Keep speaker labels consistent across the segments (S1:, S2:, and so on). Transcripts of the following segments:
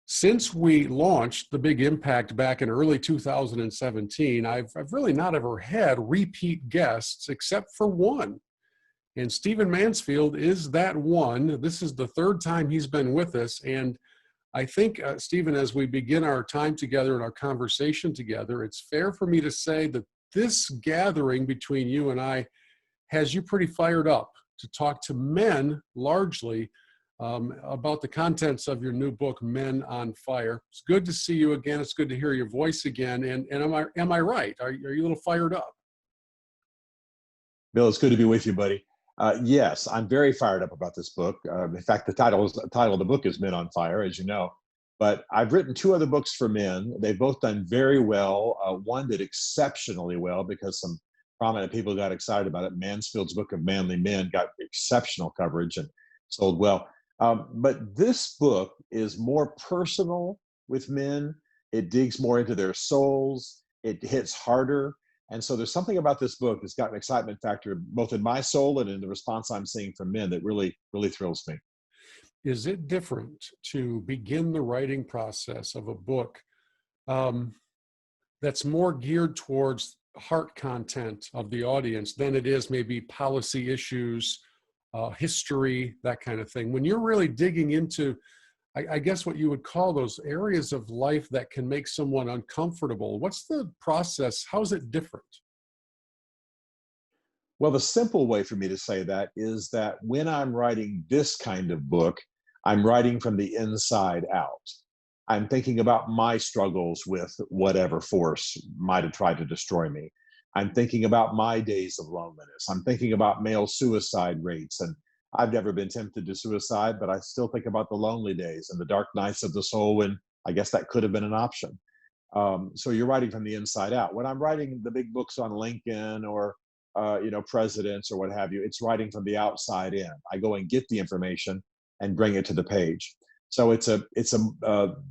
S1: Since we launched the Big Impact back in early 2017, I've really not ever had repeat guests except for one. And Stephen Mansfield is that one. This is the third time he's been with us. And I think, Stephen, as we begin our time together and our conversation together, it's fair for me to say that this gathering between you and I has you pretty fired up to talk to men largely about the contents of your new book, Men on Fire. It's good to see you again. It's good to hear your voice again. And am I right? Are you a little fired up?
S2: Bill, it's good to be with you, buddy. Yes, I'm very fired up about this book. In fact, the title of the book is Men on Fire, as you know. But I've written two other books for men. They've both done very well. One did exceptionally well because some prominent people got excited about it. Mansfield's Book of Manly Men got exceptional coverage and sold well. But this book is more personal with men. It digs more into their souls. It hits harder. And so there's something about this book that's got an excitement factor both in my soul and in the response I'm seeing from men that really, really thrills me.
S1: Is it different to begin the writing process of a book that's more geared towards heart content of the audience than it is maybe policy issues, history, that kind of thing? When you're really digging into, I guess, what you would call those areas of life that can make someone uncomfortable, what's the process? How is it different?
S2: Well, the simple way for me to say that is that when I'm writing this kind of book, I'm writing from the inside out. I'm thinking about my struggles with whatever force might have tried to destroy me. I'm thinking about my days of loneliness. I'm thinking about male suicide rates. And I've never been tempted to suicide, but I still think about the lonely days and the dark nights of the soul when I guess that could have been an option. So you're writing from the inside out. When I'm writing the big books on Lincoln or presidents or what have you, it's writing from the outside in. I go and get the information and bring it to the page. So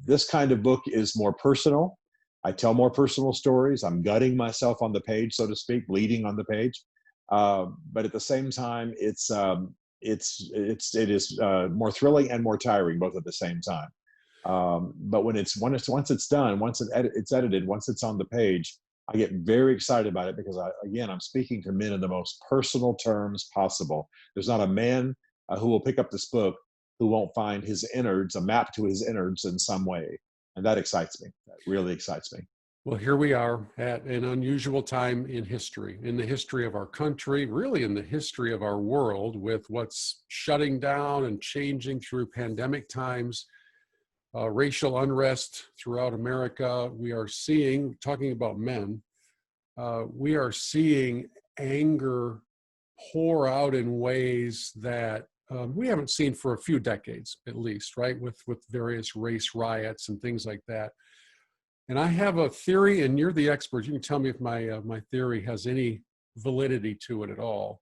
S2: this kind of book is more personal. I tell more personal stories. I'm gutting myself on the page, so to speak, bleeding on the page. But at the same time, it is more thrilling and more tiring, both at the same time. But once it's done, it's edited, once it's on the page, I get very excited about it because I'm speaking to men in the most personal terms possible. There's not a man who will pick up this book who won't find his innards, a map to his innards in some way. And that excites me. That really excites me.
S1: Well, here we are at an unusual time in history, in the history of our country, really in the history of our world, with what's shutting down and changing through pandemic times, racial unrest throughout America. We are seeing, talking about men, we are seeing anger pour out in ways that we haven't seen for a few decades, at least, right? With various race riots and things like that. And I have a theory, and you're the expert. You can tell me if my theory has any validity to it at all.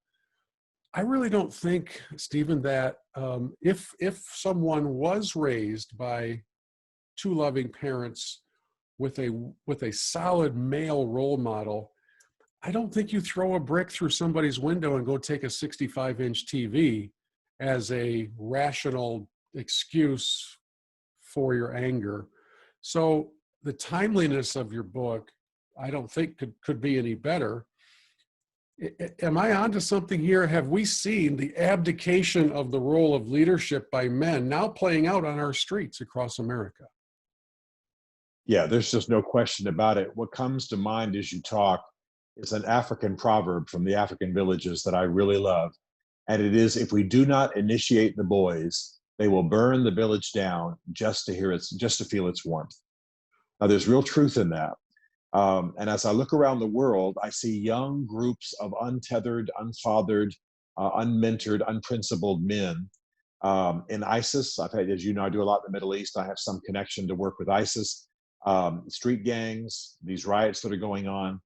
S1: I really don't think, Stephen, that if someone was raised by two loving parents with a solid male role model, I don't think you throw a brick through somebody's window and go take a 65-inch TV as a rational excuse for your anger. So the timeliness of your book, I don't think could be any better. Am I onto something here? Have we seen the abdication of the role of leadership by men now playing out on our streets across America?
S2: Yeah, there's just no question about it. What comes to mind as you talk is an African proverb from the African villages that I really love. And it is, if we do not initiate the boys, they will burn the village down just to feel its warmth. Now, there's real truth in that. And as I look around the world, I see young groups of untethered, unfathered, unmentored, unprincipled men. In ISIS, as you know, I do a lot in the Middle East. I have some connection to work with ISIS, street gangs, these riots that are going on,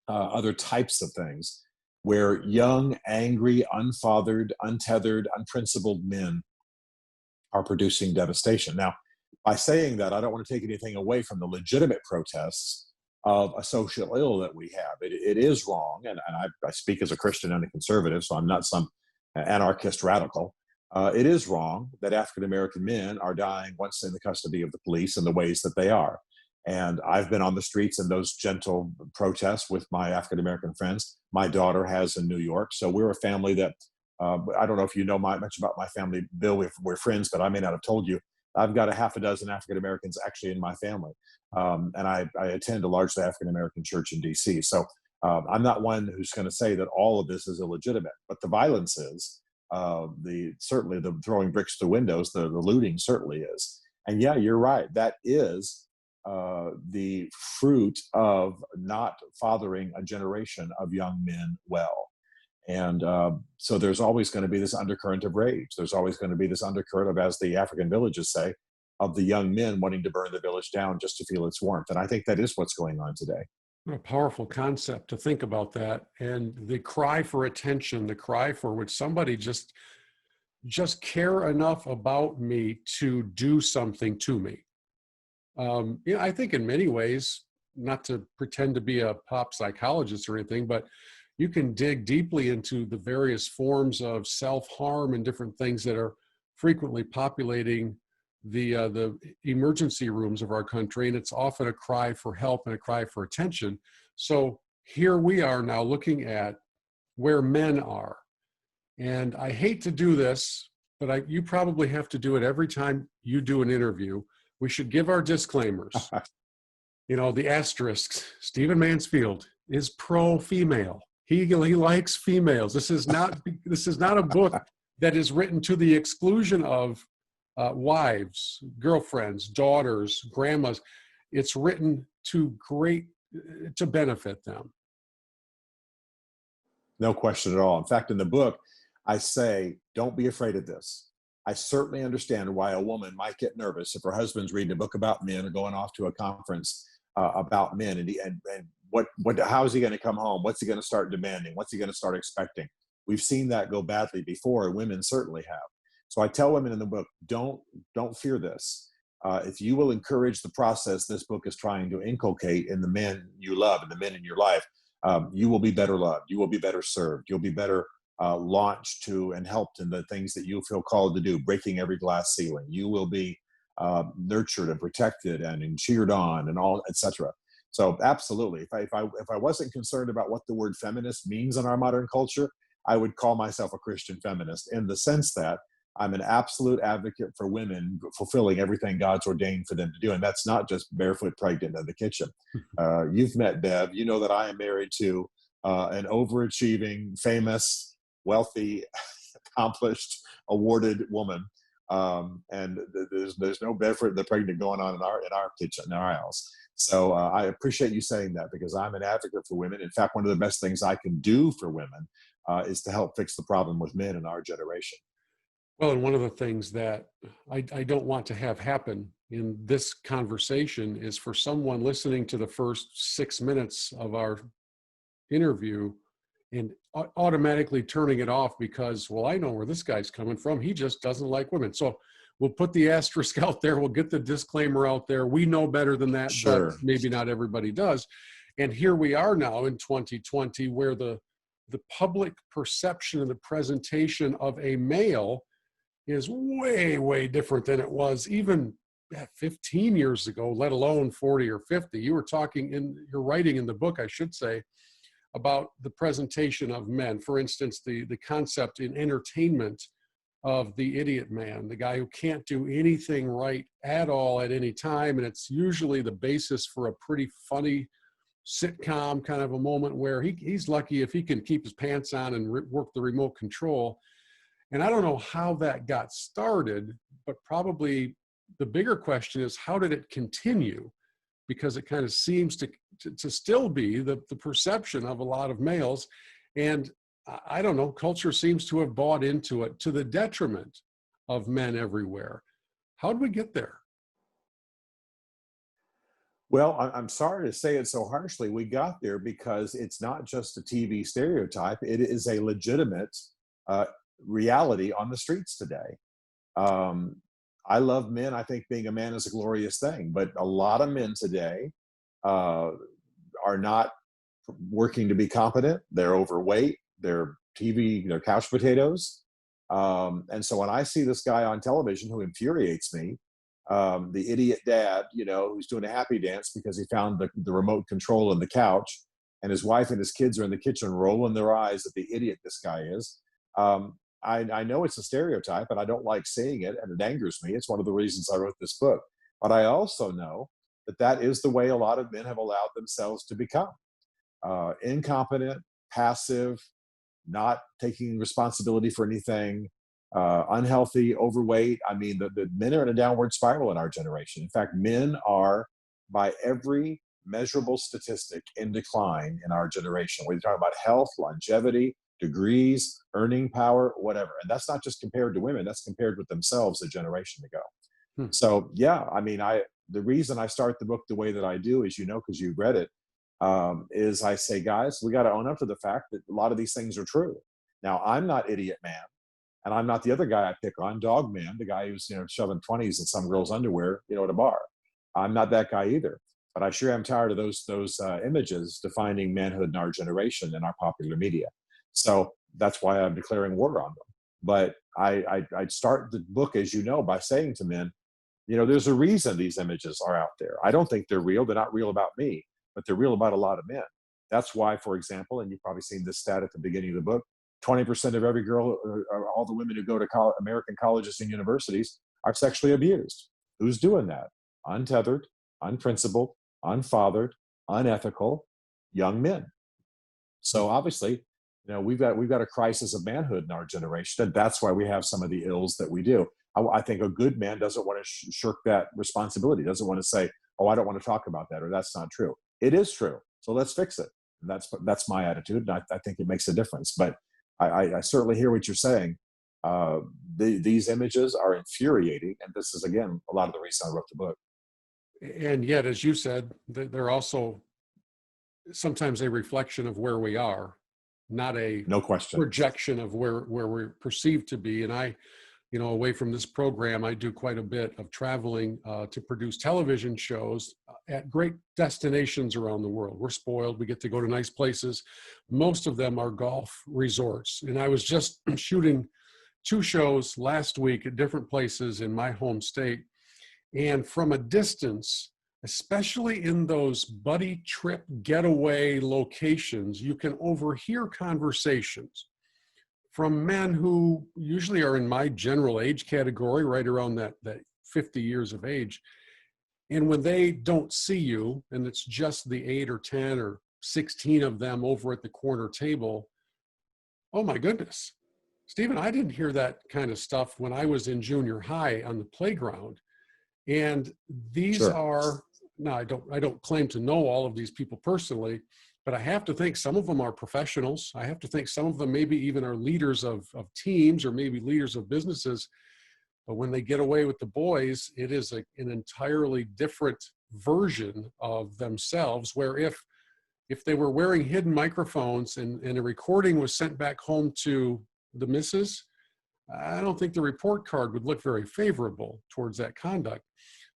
S2: other types of things, where young, angry, unfathered, untethered, unprincipled men are producing devastation. Now, by saying that, I don't want to take anything away from the legitimate protests of a social ill that we have. It is wrong, and I speak as a Christian and a conservative, so I'm not some anarchist radical. It is wrong that African American men are dying once in the custody of the police in the ways that they are. And I've been on the streets in those gentle protests with my African American friends. My daughter has in New York. So we're a family that, I don't know if you know much about my family, Bill. We're friends, but I may not have told you. I've got a half a dozen African Americans actually in my family. And I attend a largely African American church in DC. So I'm not one who's going to say that all of this is illegitimate, but the violence is. Certainly the throwing bricks to windows, the looting certainly is. And yeah, you're right. That is the fruit of not fathering a generation of young men well. And so there's always going to be this undercurrent of rage. There's always going to be this undercurrent of, as the African villages say, of the young men wanting to burn the village down just to feel its warmth. And I think that is what's going on today.
S1: What a powerful concept to think about that. And the cry for attention, the cry for would somebody just care enough about me to do something to me. I think in many ways, not to pretend to be a pop psychologist or anything, but you can dig deeply into the various forms of self-harm and different things that are frequently populating the emergency rooms of our country, and it's often a cry for help and a cry for attention. So here we are now looking at where men are, and I hate to do this, but you probably have to do it every time you do an interview. We should give our disclaimers. The asterisks. Stephen Mansfield is pro-female. He likes females. This is not a book that is written to the exclusion of wives, girlfriends, daughters, grandmas. It's written to benefit them.
S2: No question at all. In fact, in the book, I say, don't be afraid of this. I certainly understand why a woman might get nervous if her husband's reading a book about men or going off to a conference about men, and how is he going to come home? What's he going to start demanding? What's he going to start expecting? We've seen that go badly before, and women certainly have. So I tell women in the book, don't fear this. If you will encourage the process this book is trying to inculcate in the men you love and the men in your life, you will be better loved. You will be better served. You'll be better launched to and helped in the things that you feel called to do, breaking every glass ceiling. You will be nurtured and protected and cheered on and all, etc. So absolutely, if I wasn't concerned about what the word feminist means in our modern culture, I would call myself a Christian feminist, in the sense that I'm an absolute advocate for women fulfilling everything God's ordained for them to do. And that's not just barefoot pregnant in the kitchen. You've met Bev. You know that I am married to an overachieving, famous, wealthy, accomplished, awarded woman. And there's no barefoot the pregnant going on in our kitchen, in our house. So I appreciate you saying that, because I'm an advocate for women. In fact, one of the best things I can do for women is to help fix the problem with men in our generation.
S1: Well, and one of the things that I don't want to have happen in this conversation is for someone listening to the first 6 minutes of our interview and automatically turning it off because, well, I know where this guy's coming from. He just doesn't like women. So we'll put the asterisk out there. We'll get the disclaimer out there. We know better than that,
S2: Sure.
S1: But maybe not everybody does. And here we are now in 2020, where the public perception and the presentation of a male is way, way different than it was even 15 years ago, let alone 40 or 50. You were you're writing in the book, I should say, about the presentation of men. For instance, the concept in entertainment of the idiot man, the guy who can't do anything right at all at any time. And it's usually the basis for a pretty funny sitcom kind of a moment where he's lucky if he can keep his pants on and work the remote control. And I don't know how that got started, but probably the bigger question is, how did it continue? Because it kind of seems to still be the perception of a lot of males. And I don't know, culture seems to have bought into it to the detriment of men everywhere. How did we get there?
S2: Well, I'm sorry to say it so harshly. We got there because it's not just a TV stereotype. It is a legitimate reality on the streets today. I love men. I think being a man is a glorious thing, but a lot of men today are not working to be competent. They're overweight. They're couch potatoes. And so when I see this guy on television who infuriates me, the idiot dad, who's doing a happy dance because he found the remote control in the couch, and his wife and his kids are in the kitchen rolling their eyes at the idiot this guy is. I know it's a stereotype, and I don't like seeing it, and it angers me. It's one of the reasons I wrote this book. But I also know that that is the way a lot of men have allowed themselves to become incompetent, passive, not taking responsibility for anything, unhealthy, overweight. I mean, the men are in a downward spiral in our generation. In fact, men are, by every measurable statistic, in decline in our generation. Whether you're talking about health, longevity, degrees, earning power, whatever. And that's not just compared to women, that's compared with themselves a generation ago.
S1: Hmm.
S2: So, yeah, I mean, the reason I start the book the way that I do is, because you've read it, is I say, guys, we got to own up to the fact that a lot of these things are true. Now, I'm not idiot man, and I'm not the other guy I pick on, dog man, the guy who's shoving 20s in some girl's underwear, at a bar. I'm not that guy either. But I sure am tired of those images defining manhood in our generation in our popular media. So that's why I'm declaring war on them. But I'd start the book, as you know, by saying to men, there's a reason these images are out there. I don't think they're real. They're not real about me, but they're real about a lot of men. That's why, for example, and you've probably seen this stat at the beginning of the book, 20% of every girl, or all the women who go to American colleges and universities are sexually abused. Who's doing that? Untethered, unprincipled, unfathered, unethical young men. So obviously, we've got a crisis of manhood in our generation, and that's why we have some of the ills that we do. I think a good man doesn't want to shirk that responsibility, doesn't want to say, oh, I don't want to talk about that, or that's not true. It is true. So let's fix it. And that's my attitude. And I think it makes a difference. But I certainly hear what you're saying. These images are infuriating. And this is, again, a lot of the reason I wrote the book.
S1: And yet, as you said, they're also sometimes a reflection of where we are, not a
S2: No question.
S1: projection of where we're perceived to be. And away from this program, I do quite a bit of traveling to produce television shows at great destinations around the world. We're spoiled. We get to go to nice places. Most of them are golf resorts. And I was just shooting 2 shows last week at different places in my home state. And from a distance, especially in those buddy trip getaway locations, you can overhear conversations from men who usually are in my general age category, right around that 50 years of age. And when they don't see you, and it's just the 8 or 10 or 16 of them over at the corner table, oh my goodness, Stephen, I didn't hear that kind of stuff when I was in junior high on the playground. And these
S2: Sure.
S1: are, now I don't claim to know all of these people personally, but I have to think some of them are professionals. I have to think some of them maybe even are leaders of teams, or maybe leaders of businesses. But when they get away with the boys, it is an entirely different version of themselves, where if they were wearing hidden microphones and a recording was sent back home to the missus, I don't think the report card would look very favorable towards that conduct.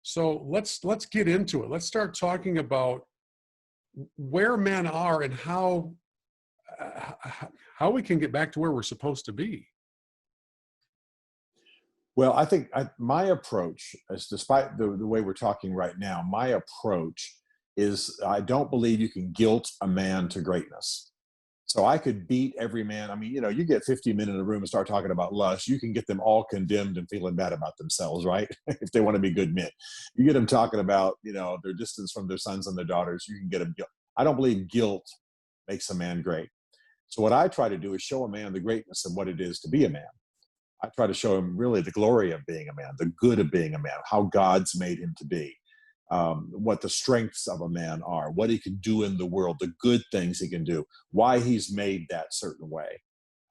S1: So let's get into it. Let's start talking about where men are and how we can get back to where we're supposed to be.
S2: Well, I think my approach, as despite the way we're talking right now, my approach is I don't believe you can guilt a man to greatness. So I could beat every man. I mean, you get 50 men in a room and start talking about lust, you can get them all condemned and feeling bad about themselves, right? If they want to be good men. You get them talking about, their distance from their sons and their daughters, you can get them guilt. I don't believe guilt makes a man great. So what I try to do is show a man the greatness of what it is to be a man. I try to show him really the glory of being a man, the good of being a man, how God's made him to be. What the strengths of a man are, what he can do in the world, the good things he can do, why he's made that certain way.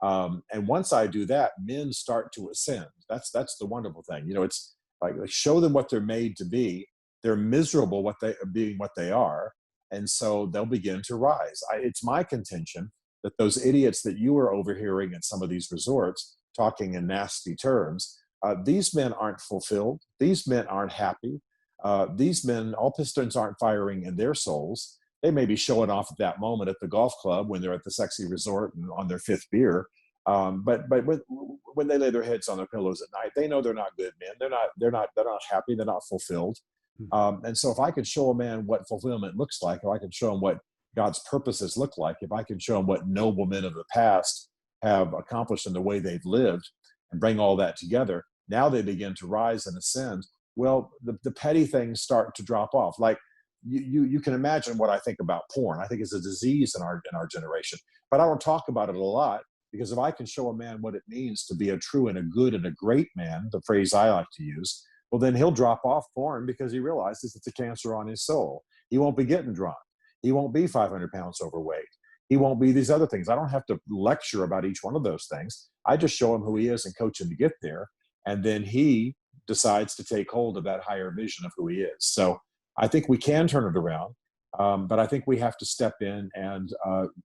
S2: And once I do that, men start to ascend. That's the wonderful thing. It's like show them what they're made to be. They're miserable being what they are, and so they'll begin to rise. It's my contention that those idiots that you are overhearing at some of these resorts talking in nasty terms, these men aren't fulfilled. These men aren't happy. These men, all pistons aren't firing in their souls. They may be showing off at that moment at the golf club when they're at the sexy resort and on their 5th beer, But when they lay their heads on their pillows at night, they know they're not good men. They're not happy. They're not fulfilled. And so if I could show a man what fulfillment looks like, if I could show him what God's purposes look like, if I can show him what noble men of the past have accomplished in the way they've lived, and bring all that together, now they begin to rise and ascend. Well, the petty things start to drop off. Like you can imagine what I think about porn. I think it's a disease in our generation, but I don't talk about it a lot, because if I can show a man what it means to be a true and a good and a great man, the phrase I like to use, well, then he'll drop off porn because he realizes it's a cancer on his soul. He won't be getting drunk. He won't be 500 pounds overweight. He won't be these other things. I don't have to lecture about each one of those things. I just show him who he is and coach him to get there. And then he decides to take hold of that higher vision of who he is. So I think we can turn it around. But I think we have to step in and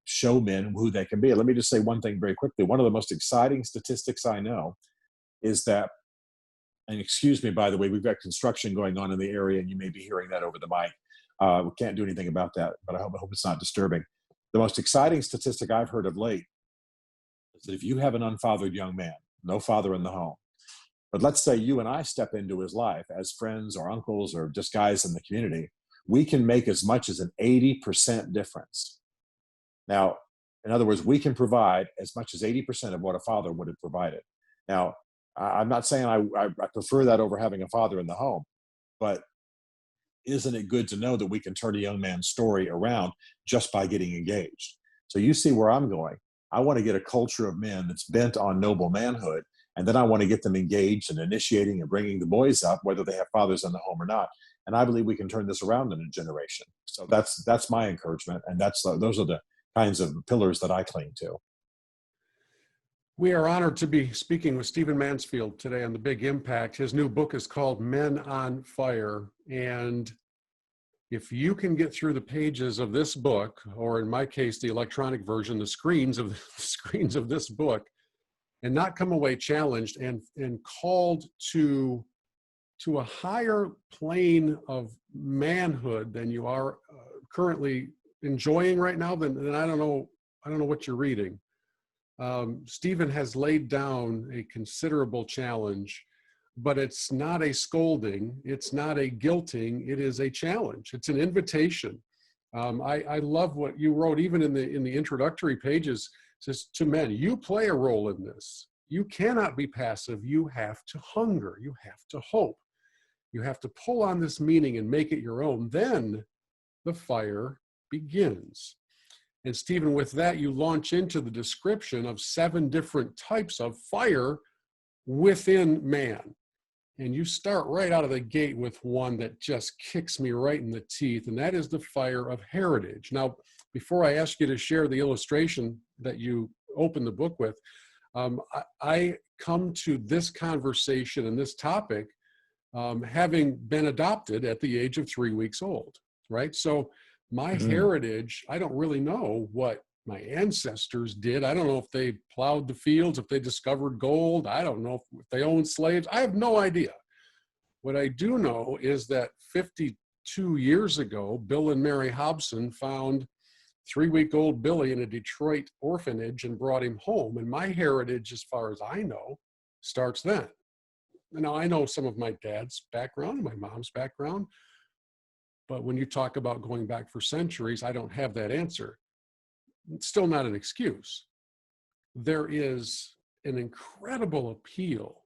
S2: show men who they can be. Let me just say one thing very quickly. One of the most exciting statistics I know is that, and excuse me, by the way, we've got construction going on in the area, and you may be hearing that over the mic. We can't do anything about that, but I hope it's not disturbing. The most exciting statistic I've heard of late is that if you have an unfathered young man, no father in the home, but let's say you and I step into his life as friends or uncles or just guys in the community, we can make as much as an 80% difference. Now, in other words, we can provide as much as 80% of what a father would have provided. Now, I'm not saying I prefer that over having a father in the home, but isn't it good to know that we can turn a young man's story around just by getting engaged? So you see where I'm going. I want to get a culture of men that's bent on noble manhood, and then I want to get them engaged and initiating and bringing the boys up, whether they have fathers in the home or not. And I believe we can turn this around in a generation. So that's my encouragement, and those are the kinds of pillars that I cling to.
S1: We are honored to be speaking with Stephen Mansfield today on The Big Impact. His new book is called Men on Fire. And if you can get through the pages of this book, or in my case, the electronic version, the screens of this book, and not come away challenged and called to a higher plane of manhood than you are currently enjoying right now, then I don't know what you're reading. Stephen has laid down a considerable challenge, but it's not a scolding, it's not a guilting, it is a challenge. It's an invitation. I love what you wrote, even in the introductory pages. It says to men, you play a role in this. You cannot be passive. You have to hunger. You have to hope. You have to pull on this meaning and make it your own. Then the fire begins. And Stephen, with that, you launch into the description of 7 different types of fire within man. And you start right out of the gate with one that just kicks me right in the teeth, and that is the fire of heritage. Now, before I ask you to share the illustration that you open the book with, I come to this conversation and this topic having been adopted at the age of 3 weeks old, right? So my heritage, I don't really know what my ancestors did. I don't know if they plowed the fields, if they discovered gold. I don't know if they owned slaves. I have no idea. What I do know is that 52 years ago, Bill and Mary Hobson found 3-week-old Billy in a Detroit orphanage and brought him home. And my heritage, as far as I know, starts then. Now, I know some of my dad's background, my mom's background, but when you talk about going back for centuries, I don't have that answer. It's still not an excuse. There is an incredible appeal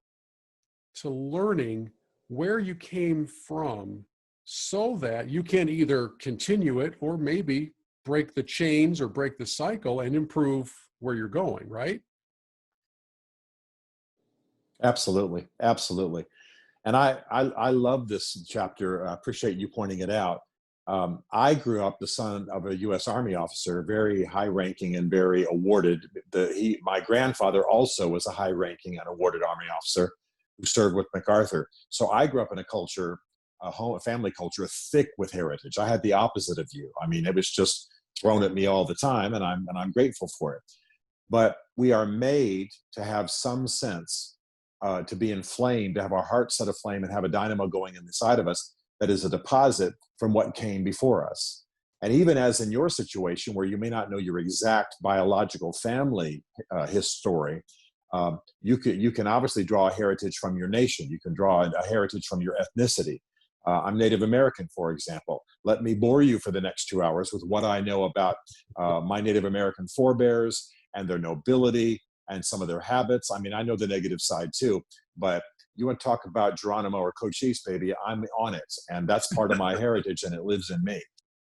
S1: to learning where you came from so that you can either continue it or maybe break the chains or break the cycle and improve where you're going, right?
S2: Absolutely. Absolutely. And I love this chapter. I appreciate you pointing it out. I grew up the son of a U.S. Army officer, very high-ranking and very awarded. My grandfather also was a high-ranking and awarded Army officer who served with MacArthur. So I grew up in a culture, a family culture, thick with heritage. I had the opposite of you. I mean, it was just thrown at me all the time, and I'm grateful for it. But we are made to have some sense. To be inflamed, to have our heart set aflame and have a dynamo going inside of us that is a deposit from what came before us. And even as in your situation, where you may not know your exact biological family history, you can obviously draw a heritage from your nation. You can draw a heritage from your ethnicity. I'm Native American, for example. Let me bore you for the next 2 hours with what I know about my Native American forebears and their nobility and some of their habits. I mean, I know the negative side too, but you want to talk about Geronimo or Cochise, baby, I'm on it. And that's part of my heritage and it lives in me.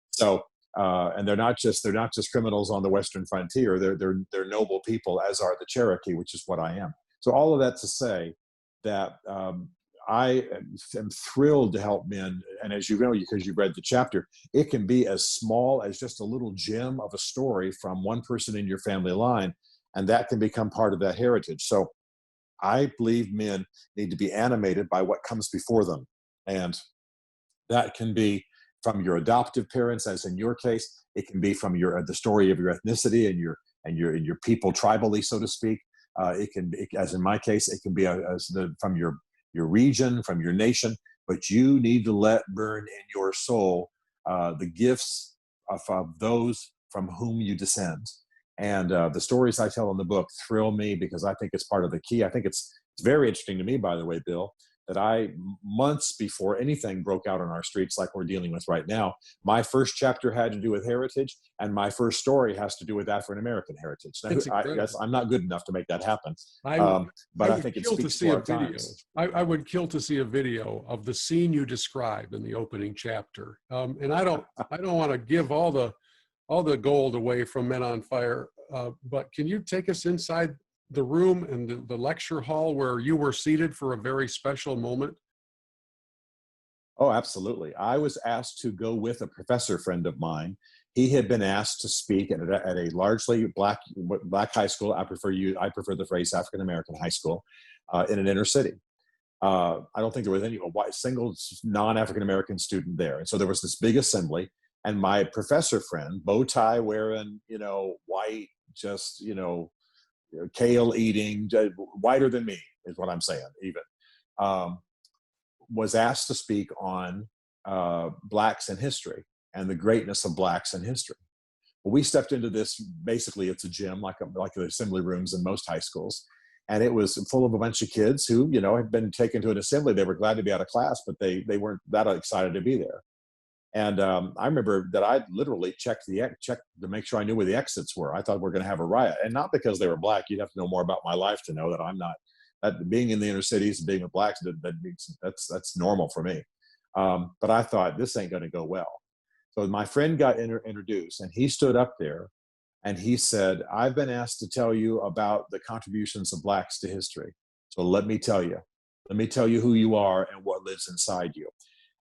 S2: So, and they're not just criminals on the Western frontier. They're noble people, as are the Cherokee, which is what I am. So all of that to say that I am thrilled to help men. And as you know, because you've read the chapter, it can be as small as just a little gem of a story from one person in your family line, and that can become part of that heritage. So I believe men need to be animated by what comes before them. And that can be from your adoptive parents, as in your case. It can be from the story of your ethnicity and your people tribally, so to speak. As in my case, it can be from your region, from your nation. But you need to let burn in your soul the gifts of those from whom you descend. And the stories I tell in the book thrill me because I think it's part of the key. I think it's very interesting to me, by the way, Bill, that months before anything broke out on our streets like we're dealing with right now, my first chapter had to do with heritage, and my first story has to do with African American heritage. Now, I'm not good enough to make that happen, but I think it speaks to our times.
S1: I would kill to see a video of the scene you described in the opening chapter. And I don't want to give all the gold away from Men on Fire, but can you take us inside the room and the lecture hall where you were seated for a very special moment?
S2: Oh, absolutely. I was asked to go with a professor friend of mine. He had been asked to speak at a largely black high school. I prefer the phrase African American high school in an inner city. I don't think there was any single non-African American student there. And so there was this big assembly, and my professor friend, bow tie wearing, white, just, kale eating, whiter than me is what I'm saying, even, was asked to speak on Blacks in history and the greatness of Blacks in history. Well, we stepped into this, basically it's a gym, like the assembly rooms in most high schools. And it was full of a bunch of kids who, had been taken to an assembly. They were glad to be out of class, but they weren't that excited to be there. And I remember that I literally checked to make sure I knew where the exits were. I thought we were going to have a riot, and not because they were Black. You'd have to know more about my life to know that I'm not. That being in the inner cities and being with Blacks, that's normal for me. But I thought this ain't going to go well. So my friend got introduced, and he stood up there, and he said, "I've been asked to tell you about the contributions of Blacks to history. So let me tell you. Let me tell you who you are and what lives inside you."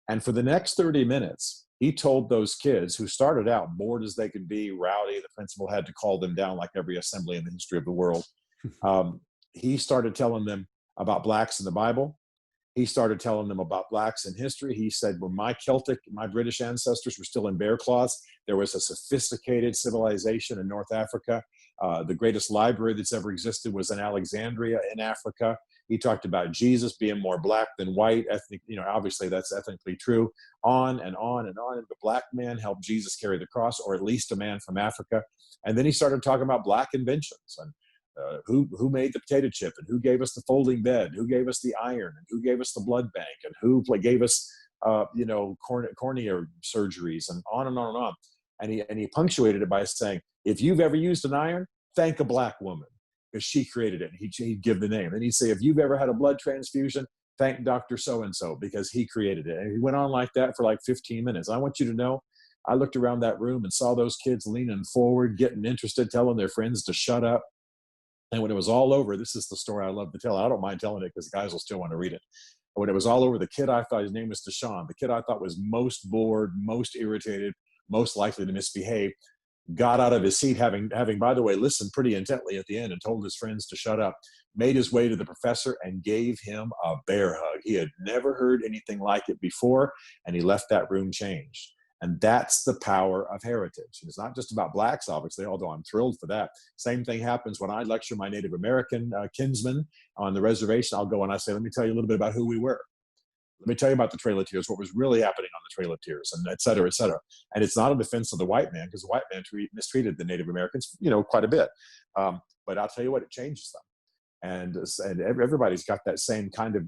S2: And for the next 30 minutes, he told those kids, who started out bored as they could be, rowdy. The principal had to call them down like every assembly in the history of the world. He started telling them about Blacks in the Bible. He started telling them about Blacks in history. He said, when my British ancestors were still in bear claws, there was a sophisticated civilization in North Africa. The greatest library that's ever existed was in Alexandria in Africa. He talked about Jesus being more Black than white. Obviously that's ethnically true. On and on and on. And the Black man helped Jesus carry the cross, or at least a man from Africa. And then he started talking about Black inventions and who made the potato chip, and who gave us the folding bed, who gave us the iron, and who gave us the blood bank, and who gave us cornea surgeries, and on and on and on. And he punctuated it by saying, if you've ever used an iron, thank a Black woman, because she created it. And he'd give the name. And he'd say, if you've ever had a blood transfusion, thank Dr. So-and-so, because he created it. And he went on like that for like 15 minutes. I want you to know, I looked around that room and saw those kids leaning forward, getting interested, telling their friends to shut up. And when it was all over, this is the story I love to tell. I don't mind telling it because the guys will still want to read it. When it was all over, the kid I thought, his name was Deshaun, the kid I thought was most bored, most irritated, most likely to misbehave, got out of his seat, having, by the way, listened pretty intently at the end and told his friends to shut up, made his way to the professor and gave him a bear hug. He had never heard anything like it before, and he left that room changed. And that's the power of heritage. It's not just about Blacks, obviously, although I'm thrilled for that. Same thing happens when I lecture my Native American kinsmen on the reservation. I'll go and I say, let me tell you a little bit about who we were. Let me tell you about the Trail of Tears, what was really happening on the Trail of Tears, and et cetera, et cetera. And it's not a defense of the white man, because the white man mistreated the Native Americans, quite a bit. But I'll tell you what, it changes them. And everybody's got that same kind of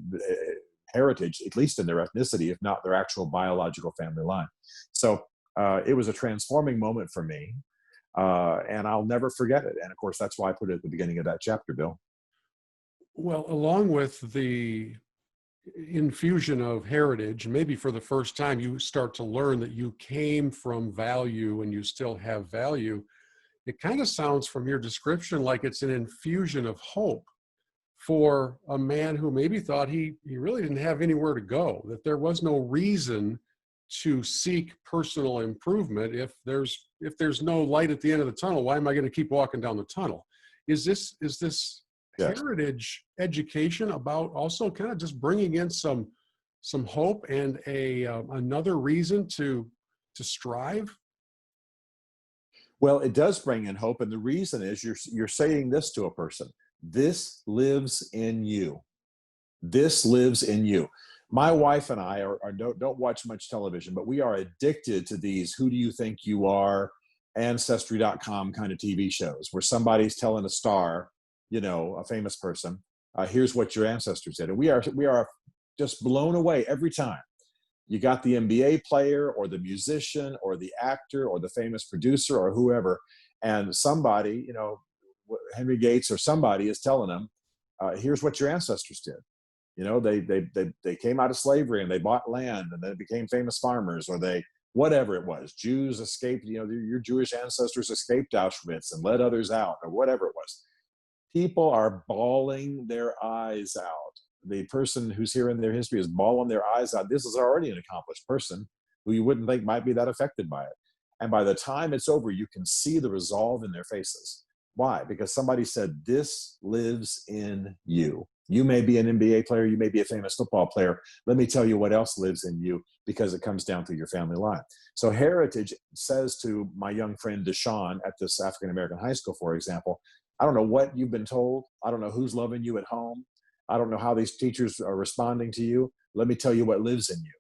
S2: heritage, at least in their ethnicity, if not their actual biological family line. So it was a transforming moment for me, and I'll never forget it. And of course, that's why I put it at the beginning of that chapter, Bill.
S1: Well, along with the infusion of heritage, maybe for the first time, you start to learn that you came from value and you still have value. It kind of sounds from your description like it's an infusion of hope for a man who maybe thought he really didn't have anywhere to go, that there was no reason to seek personal improvement. If there's no light at the end of the tunnel, why am I going to keep walking down the tunnel? Is this
S2: Yes.
S1: heritage education about also kind of just bringing in some hope and another reason to strive?
S2: Well, it does bring in hope, and the reason is you're saying this to a person: this lives in you. This lives in you. My wife and I don't watch much television, but we are addicted to these "Who do you think you are?" Ancestry.com kind of TV shows, where somebody's telling a star, a famous person, here's what your ancestors did, and we are just blown away every time. You got the NBA player or the musician or the actor or the famous producer or whoever, and somebody, Henry Gates or somebody is telling them, here's what your ancestors did. They came out of slavery and they bought land and then became famous farmers, or they, whatever it was, Jews escaped, your Jewish ancestors escaped Auschwitz and let others out, or whatever it was. People are bawling their eyes out. The person who's hearing their history is bawling their eyes out. This is already an accomplished person who you wouldn't think might be that affected by it. And by the time it's over, you can see the resolve in their faces. Why? Because somebody said, this lives in you. You may be an NBA player, you may be a famous football player. Let me tell you what else lives in you, because it comes down through your family line. So heritage says to my young friend Deshaun at this African-American high school, for example, I don't know what you've been told. I don't know who's loving you at home. I don't know how these teachers are responding to you. Let me tell you what lives in you.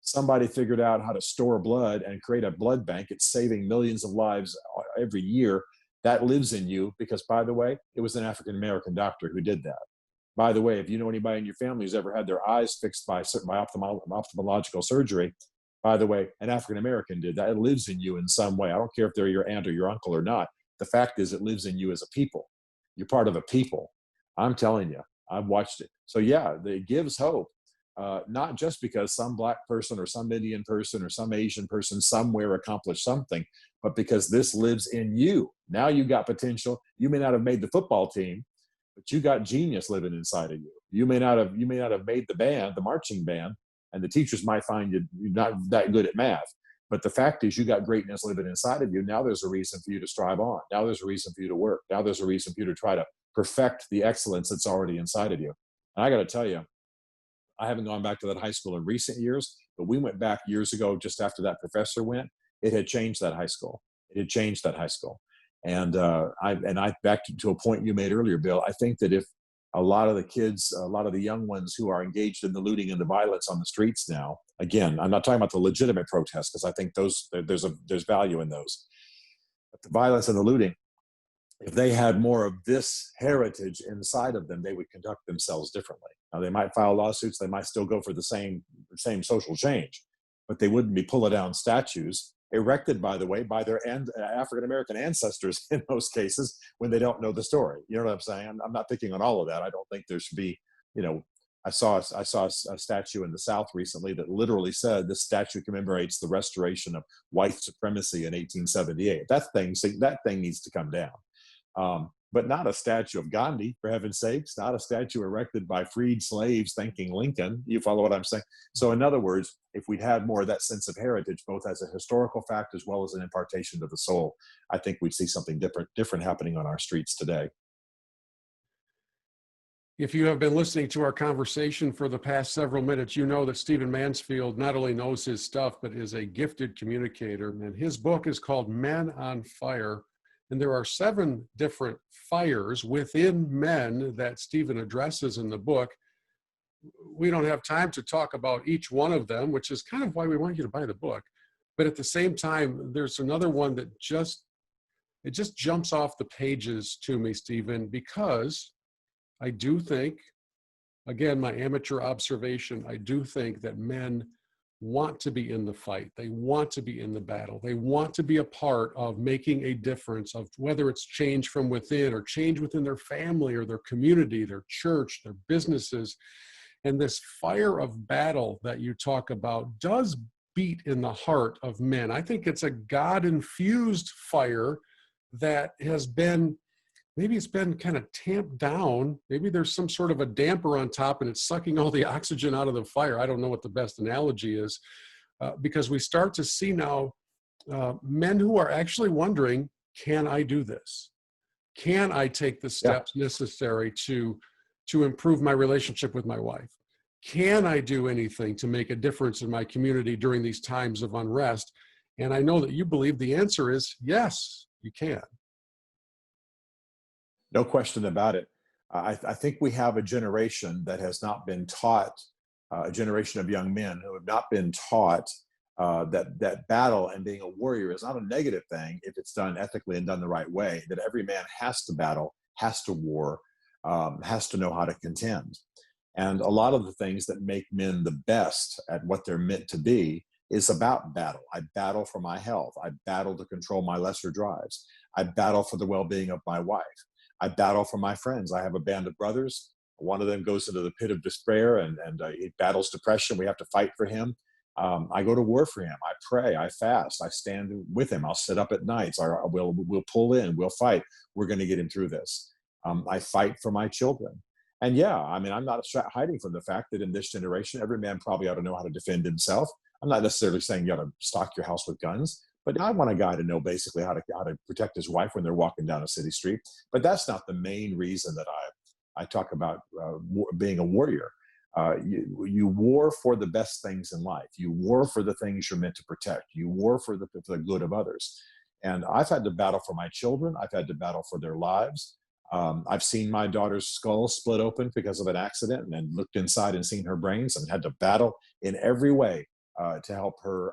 S2: Somebody figured out how to store blood and create a blood bank. It's saving millions of lives every year. That lives in you because, by the way, it was an African-American doctor who did that. By the way, if you know anybody in your family who's ever had their eyes fixed by ophthalmological surgery, by the way, an African-American did that. It lives in you in some way. I don't care if they're your aunt or your uncle or not. The fact is, it lives in you as a people. You're part of a people. I'm telling you, I've watched it. So yeah, it gives hope, not just because some Black person or some Indian person or some Asian person somewhere accomplished something, but because this lives in you. Now you got potential. You may not have made the football team, but you got genius living inside of you. You may not have made the band, the marching band, and the teachers might find you not that good at math. But the fact is, you got greatness living inside of you. Now there's a reason for you to strive on. Now there's a reason for you to work. Now there's a reason for you to try to perfect the excellence that's already inside of you. And I got to tell you, I haven't gone back to that high school in recent years, but we went back years ago just after that professor went. It had changed that high school. It had changed that high school. And I back to a point you made earlier, Bill, I think that if a lot of the kids, a lot of the young ones who are engaged in the looting and the violence on the streets now, again, I'm not talking about the legitimate protests, because I think there's value in those. But the violence and the looting, if they had more of this heritage inside of them, they would conduct themselves differently. Now, they might file lawsuits, they might still go for the same social change, but they wouldn't be pulling down statues erected, by the way, by their African-American ancestors in most cases, when they don't know the story. You know what I'm saying? I'm not picking on all of that. I don't think there should be, I saw a statue in the South recently that literally said, this statue commemorates the restoration of white supremacy in 1878. That thing needs to come down. But not a statue of Gandhi, for heaven's sakes, not a statue erected by freed slaves thanking Lincoln. You follow what I'm saying? So in other words, if we'd had more of that sense of heritage, both as a historical fact as well as an impartation to the soul, I think we'd see something different happening on our streets today.
S1: If you have been listening to our conversation for the past several minutes, you know that Stephen Mansfield not only knows his stuff, but is a gifted communicator. And his book is called Men on Fire. And there are 7 different fires within men that Stephen addresses in the book. we don't have time to talk about each one of them, which is kind of why we want you to buy the book. But at the same time, there's another one that it just jumps off the pages to me, Stephen, because I do think, again, my amateur observation, I do think that men want to be in the fight. They want to be in the battle. They want to be a part of making a difference, of whether it's change from within or change within their family or their community, their church, their businesses. And this fire of battle that you talk about does beat in the heart of men. I think it's a God-infused fire that has been, maybe it's been kind of tamped down. Maybe there's some sort of a damper on top and it's sucking all the oxygen out of the fire. I don't know what the best analogy is, because we start to see now men who are actually wondering, can I do this? Can I take the steps necessary to improve my relationship with my wife? Can I do anything to make a difference in my community during these times of unrest? And I know that you believe the answer is yes, you can.
S2: No question about it. I think we have a generation that has not been taught, a generation of young men who have not been taught that battle and being a warrior is not a negative thing if it's done ethically and done the right way, that every man has to battle, has to war, has to know how to contend. And a lot of the things that make men the best at what they're meant to be is about battle. I battle for my health. I battle to control my lesser drives. I battle for the well-being of my wife. I battle for my friends. I have a band of brothers. One of them goes into the pit of despair and he battles depression. We have to fight for him. I go to war for him. I pray. I fast. I stand with him. I'll sit up at nights. We'll pull in. We'll fight. We're going to get him through this. I fight for my children. And yeah, I mean, I'm not hiding from the fact that in this generation, every man probably ought to know how to defend himself. I'm not necessarily saying you ought to stock your house with guns, but I want a guy to know basically how to protect his wife when they're walking down a city street. But that's not the main reason that I talk about being a warrior. You war for the best things in life. You war for the things you're meant to protect. You war for the good of others. And I've had to battle for my children. I've had to battle for their lives. I've seen my daughter's skull split open because of an accident and then looked inside and seen her brains and had to battle in every way to help her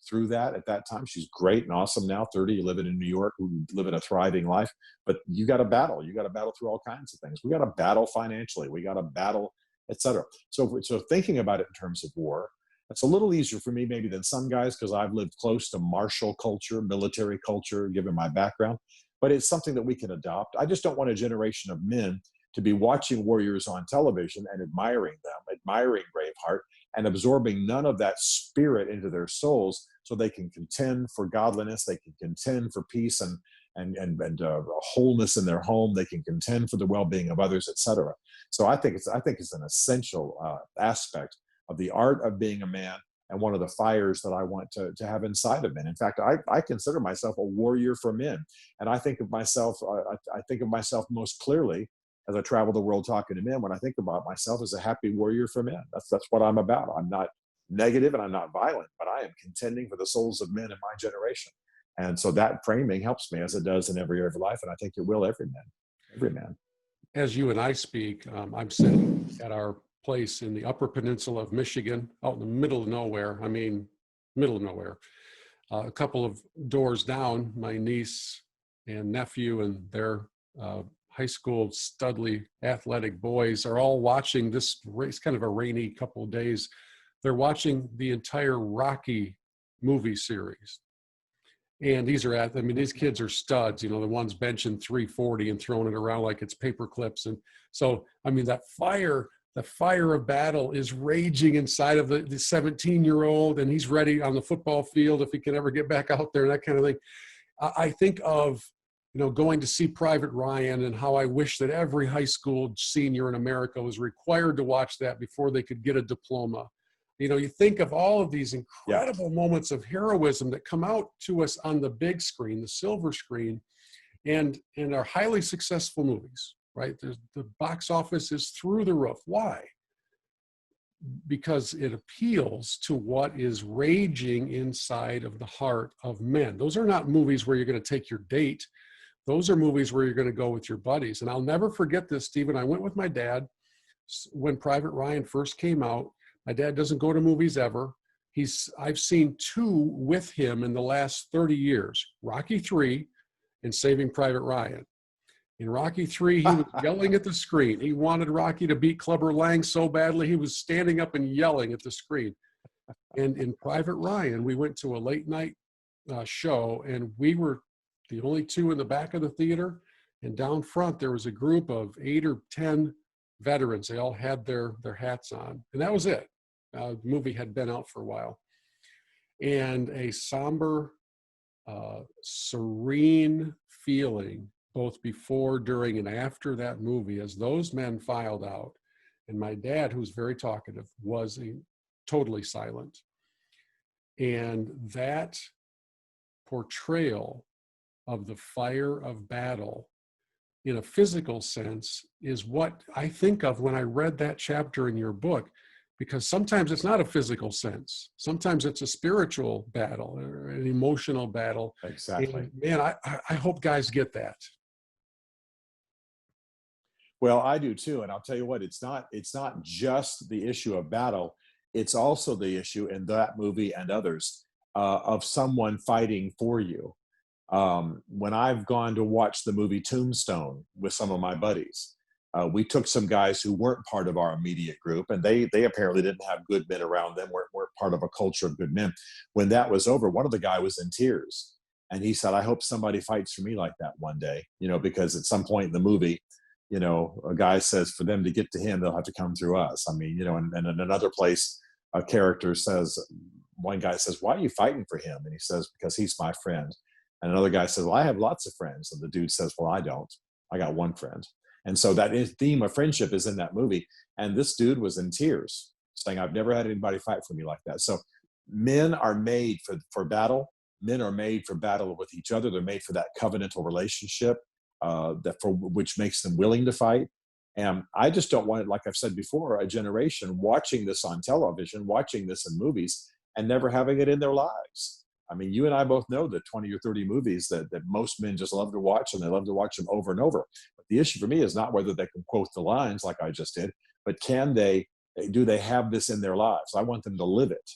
S2: through that at that time. She's great and awesome now, 30, living in New York, living a thriving life. But you got to battle. You got to battle through all kinds of things. We got to battle financially. We got to battle, etc. So thinking about it in terms of war, it's a little easier for me maybe than some guys because I've lived close to martial culture, military culture, given my background. But it's something that we can adopt. I just don't want a generation of men to be watching warriors on television and admiring them, admiring Braveheart, and absorbing none of that spirit into their souls so they can contend for godliness, they can contend for peace and wholeness in their home, they can contend for the well-being of others, etc. So I think it's an essential aspect of the art of being a man and one of the fires that I want to have inside of men. In fact, I consider myself a warrior for men. And I think of myself, I think of myself most clearly as I travel the world talking to men, when I think about myself as a happy warrior for men. That's what I'm about. I'm not negative and I'm not violent, but I am contending for the souls of men in my generation. And so that framing helps me as it does in every area of life. And I think it will every man. As
S1: you and I speak, I'm sitting at our place in the Upper Peninsula of Michigan, out in the middle of nowhere. I mean, middle of nowhere. A couple of doors down, my niece and nephew and their high school studly athletic boys are all watching this race, kind of a rainy couple of days. They're watching the entire Rocky movie series. And these kids are studs, the one's benching 340 and throwing it around like it's paper clips. And so, the fire of battle is raging inside of the 17-year-old, and he's ready on the football field if he can ever get back out there, that kind of thing. I think of, going to see Private Ryan and how I wish that every high school senior in America was required to watch that before they could get a diploma. You think of all of these incredible moments of heroism that come out to us on the big screen, the silver screen, and are highly successful movies, right? The box office is through the roof. Why? Because it appeals to what is raging inside of the heart of men. Those are not movies where you're going to take your date. Those are movies where you're going to go with your buddies. And I'll never forget this, Stephen. I went with my dad when Private Ryan first came out. My dad doesn't go to movies ever. I've seen two with him in the last 30 years, Rocky III and Saving Private Ryan. In Rocky III, he was yelling at the screen. He wanted Rocky to beat Clubber Lang so badly, he was standing up and yelling at the screen. And in Private Ryan, we went to a late night show, and we were the only two in the back of the theater. And down front, there was a group of 8 or 10 veterans. They all had their hats on, and that was it. The movie had been out for a while. And a somber, serene feeling, both before, during, and after that movie, as those men filed out. And my dad, who was very talkative, was totally silent. And that portrayal of the fire of battle in a physical sense is what I think of when I read that chapter in your book, because sometimes it's not a physical sense. Sometimes it's a spiritual battle or an emotional battle.
S2: Exactly.
S1: And man, I hope guys get that.
S2: Well, I do too. And I'll tell you what, it's not just the issue of battle. It's also the issue in that movie and others of someone fighting for you. When I've gone to watch the movie Tombstone with some of my buddies, we took some guys who weren't part of our immediate group, and they apparently didn't have good men around them, weren't part of a culture of good men. When that was over, one of the guys was in tears. And he said, I hope somebody fights for me like that one day, because at some point in the movie, a guy says for them to get to him, they'll have to come through us. I mean, and in another place, a character says, one guy says, why are you fighting for him? And he says, because he's my friend. And another guy says, well, I have lots of friends. And the dude says, well, I don't. I got one friend. And so that theme of friendship is in that movie. And this dude was in tears saying, I've never had anybody fight for me like that. So men are made for battle. Men are made for battle with each other. They're made for that covenantal relationship which makes them willing to fight. And I just don't want it, like I've said before, a generation watching this on television, watching this in movies, and never having it in their lives. I mean, you and I both know the 20 or 30 movies that most men just love to watch, and they love to watch them over and over. But the issue for me is not whether they can quote the lines like I just did, but do they have this in their lives? I want them to live it.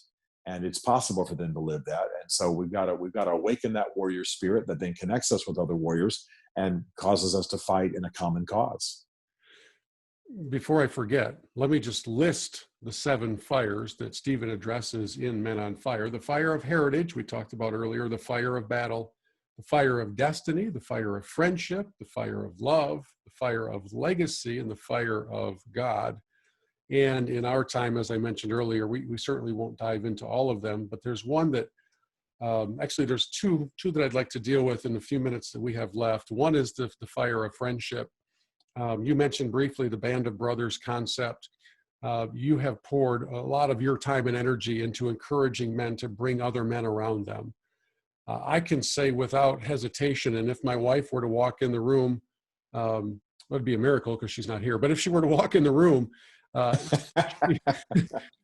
S2: And it's possible for them to live that. And so we've got to awaken that warrior spirit that then connects us with other warriors and causes us to fight in a common cause.
S1: Before I forget, let me just list the 7 fires that Stephen addresses in Men on Fire. The fire of heritage, we talked about earlier, the fire of battle, the fire of destiny, the fire of friendship, the fire of love, the fire of legacy, and the fire of God. And in our time, as I mentioned earlier, we certainly won't dive into all of them, but there's one that, actually there's two that I'd like to deal with in the few minutes that we have left. One is the fire of friendship. You mentioned briefly the band of brothers concept. You have poured a lot of your time and energy into encouraging men to bring other men around them. I can say without hesitation, and if my wife were to walk in the room, it would be a miracle because she's not here, but if she were to walk in the room,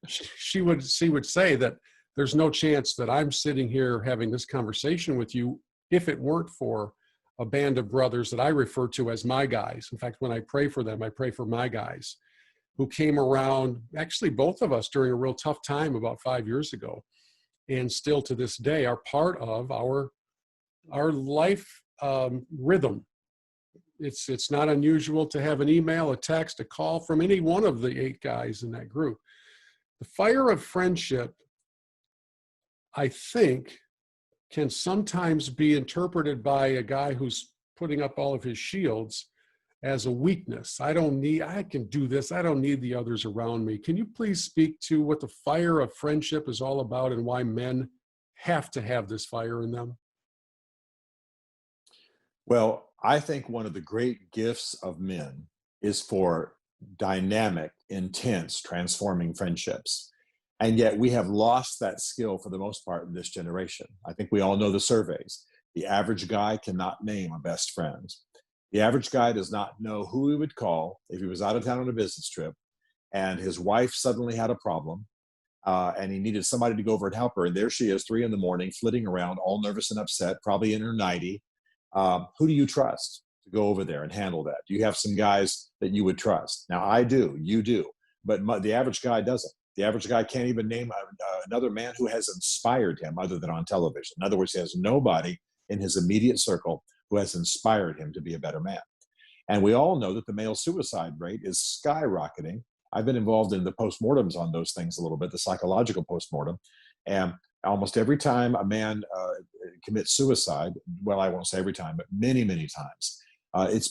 S1: she would say that there's no chance that I'm sitting here having this conversation with you if it weren't for a band of brothers that I refer to as my guys. In fact, when I pray for them, I pray for my guys who came around, actually both of us, during a real tough time about 5 years ago, and still to this day are part of our life rhythm. It's not unusual to have an email, a text, a call from any one of the 8 guys in that group. The fire of friendship, I think, can sometimes be interpreted by a guy who's putting up all of his shields as a weakness. I can do this. I don't need the others around me. Can you please speak to what the fire of friendship is all about and why men have to have this fire in them?
S2: Well, I think one of the great gifts of men is for dynamic, intense, transforming friendships. And yet we have lost that skill for the most part in this generation. I think we all know the surveys. The average guy cannot name a best friend. The average guy does not know who he would call if he was out of town on a business trip and his wife suddenly had a problem and he needed somebody to go over and help her. And there she is, 3 a.m, flitting around, all nervous and upset, probably in her 90. Who do you trust? to go over there and handle that? Do you have some guys that you would trust? Now, I do, you do, but the average guy doesn't. The average guy can't even name another man who has inspired him other than on television. In other words, he has nobody in his immediate circle who has inspired him to be a better man. And we all know that the male suicide rate is skyrocketing. I've been involved in the postmortems on those things a little bit, the psychological postmortem. And almost every time a man commits suicide, well, I won't say every time, but many, many times,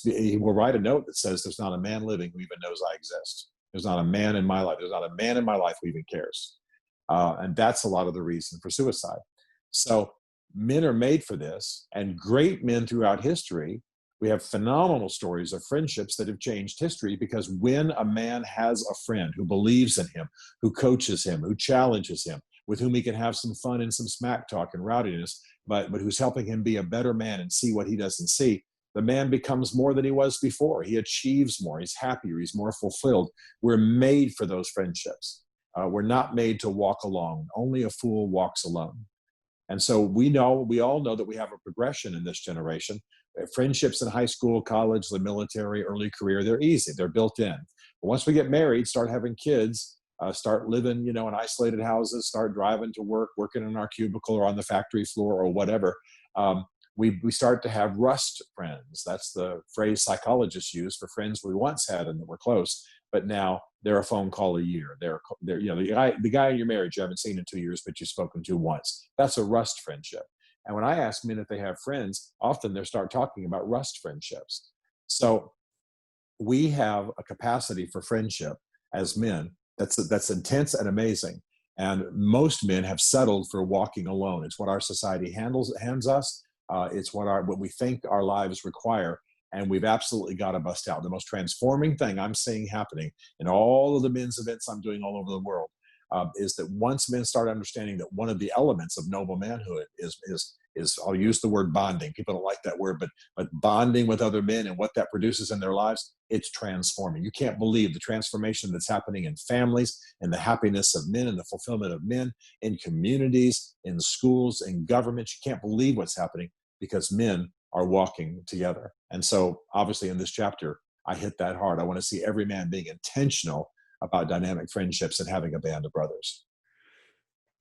S2: he will write a note that says, there's not a man living who even knows I exist. There's not a man in my life. There's not a man in my life who even cares. And that's a lot of the reason for suicide. So men are made for this, and great men throughout history. We have phenomenal stories of friendships that have changed history, because when a man has a friend who believes in him, who coaches him, who challenges him, with whom he can have some fun and some smack talk and rowdiness, but who's helping him be a better man and see what he doesn't see, the man becomes more than he was before. He achieves more. He's happier. He's more fulfilled. We're made for those friendships. We're not made to walk alone. Only a fool walks alone. And so we all know that we have a progression in this generation. Friendships in high school, college, the military, early career, they're easy. They're built in. But once we get married, start having kids, start living, in isolated houses, start driving to work, working in our cubicle or on the factory floor or whatever, we start to have rust friends. That's the phrase psychologists use for friends we once had and that were close, but now they're a phone call a year. They're the guy in your marriage you haven't seen in 2 years, but you've spoken to once. That's a rust friendship. And when I ask men if they have friends, often they start talking about rust friendships. So we have a capacity for friendship as men that's intense and amazing. And most men have settled for walking alone. It's what our society hands us. It's what we think our lives require. And we've absolutely got to bust out. The most transforming thing I'm seeing happening in all of the men's events I'm doing all over the world is that once men start understanding that one of the elements of noble manhood is I'll use the word bonding. People don't like that word, but bonding with other men and what that produces in their lives, it's transforming. You can't believe the transformation that's happening in families and the happiness of men and the fulfillment of men in communities, in schools, in governments. You can't believe what's happening because men are walking together. And so obviously in this chapter, I hit that hard. I want to see every man being intentional about dynamic friendships and having a band of brothers.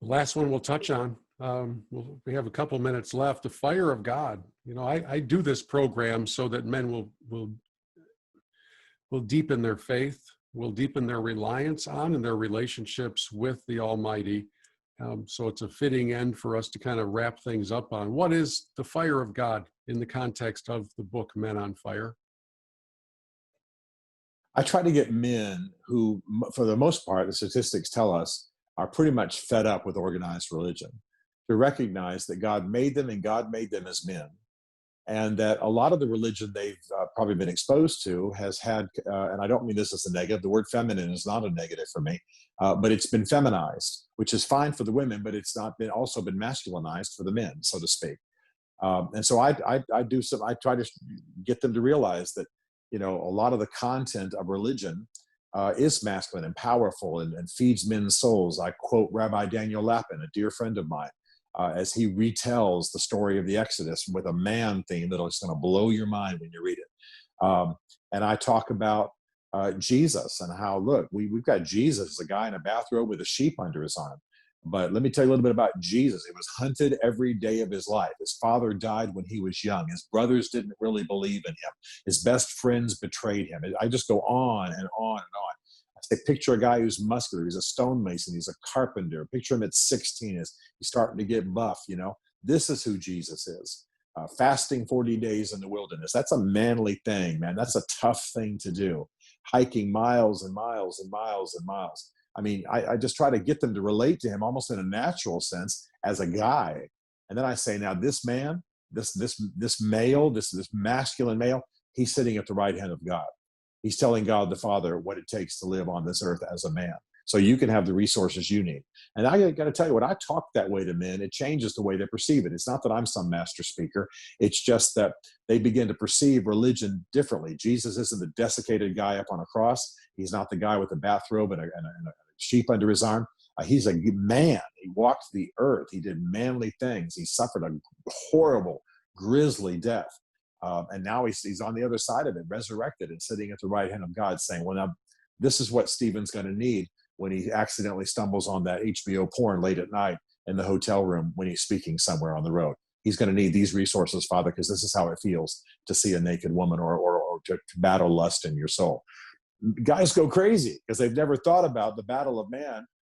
S1: Last one we'll touch on. We have a couple minutes left. The fire of God. I do this program so that men will deepen their faith, will deepen their reliance on and their relationships with the Almighty. So it's a fitting end for us to kind of wrap things up on. What is the fire of God in the context of the book Men on Fire?
S2: I try to get men who, for the most part, the statistics tell us, are pretty much fed up with organized religion, to recognize that God made them and God made them as men. And that a lot of the religion they've probably been exposed to has had, and I don't mean this as a negative, the word feminine is not a negative for me, but it's been feminized, which is fine for the women, but it's not been also been masculinized for the men, so to speak. And so I try to get them to realize that, a lot of the content of religion is masculine and powerful and feeds men's souls. I quote Rabbi Daniel Lapin, a dear friend of mine, as he retells the story of the Exodus with a man theme that's going to blow your mind when you read it. And I talk about Jesus and how, look, we've got Jesus as a guy in a bathrobe with a sheep under his arm. But let me tell you a little bit about Jesus. He was hunted every day of his life. His father died when he was young. His brothers didn't really believe in him. His best friends betrayed him. I just go on and on and on. I say, picture a guy who's muscular. He's a stonemason. He's a carpenter. Picture him at 16. He's starting to get buff, This is who Jesus is. Fasting 40 days in the wilderness. That's a manly thing, man. That's a tough thing to do. Hiking miles and miles and miles and miles. I mean, I just try to get them to relate to him almost in a natural sense as a guy. And then I say, now this man, this male, this masculine male, he's sitting at the right hand of God. He's telling God the Father what it takes to live on this earth as a man. So you can have the resources you need. And I got to tell you, when I talk that way to men, it changes the way they perceive it. It's not that I'm some master speaker. It's just that they begin to perceive religion differently. Jesus isn't the desiccated guy up on a cross. He's not the guy with a bathrobe and a sheep under his arm. He's a man. He walked the earth. He did manly things. He suffered a horrible, grisly death. And now he's on the other side of it, resurrected and sitting at the right hand of God, saying, well, now this is what Stephen's going to need when he accidentally stumbles on that HBO porn late at night in the hotel room when he's speaking somewhere on the road. He's going to need these resources, Father, because this is how it feels to see a naked woman or to battle lust in your soul. Guys go crazy because they've never thought about the battle of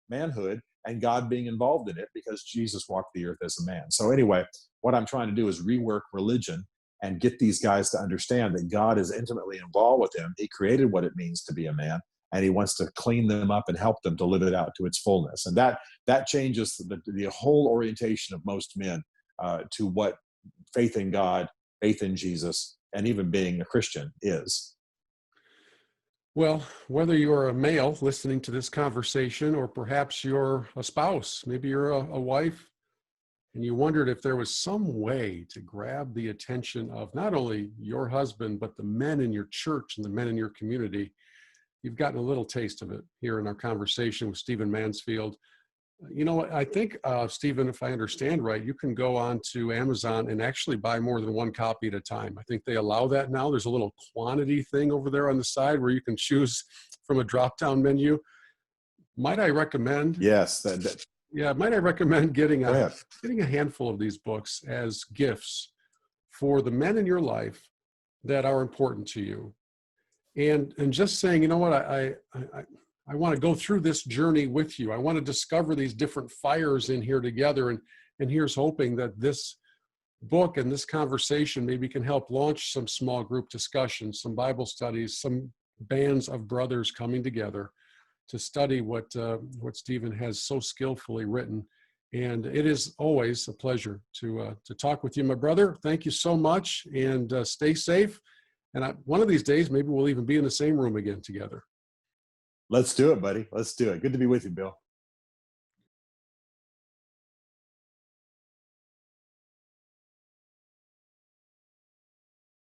S2: manhood, and God being involved in it, because Jesus walked the earth as a man. So anyway, what I'm trying to do is rework religion and get these guys to understand that God is intimately involved with them. He created what it means to be a man, and he wants to clean them up and help them to live it out to its fullness. And that changes the whole orientation of most men to what faith in God, faith in Jesus, and even being a Christian is.
S1: Well, whether you're a male listening to this conversation, or perhaps you're a spouse, maybe you're a wife, and you wondered if there was some way to grab the attention of not only your husband, but the men in your church and the men in your community, you've gotten a little taste of it here in our conversation with Stephen Mansfield. You know what, I think, Stephen, if I understand right, you can go on to Amazon and actually buy more than one copy at a time. I think they allow that now. There's a little quantity thing over there on the side where you can choose from a drop-down menu. Might I recommend?
S2: Yes.
S1: Yeah, might I recommend getting
S2: Go ahead.
S1: a handful of these books as gifts for the men in your life that are important to you, and just saying, you know what, I want to go through this journey with you. I want to discover these different fires in here together. And here's hoping that this book and this conversation maybe can help launch some small group discussions, some Bible studies, some bands of brothers coming together to study what Stephen has so skillfully written. And it is always a pleasure to talk with you, my brother. Thank you so much, and stay safe. And one of these days, maybe we'll even be in the same room again together.
S2: Let's do it, buddy. Let's do it. Good to be with you, Bill.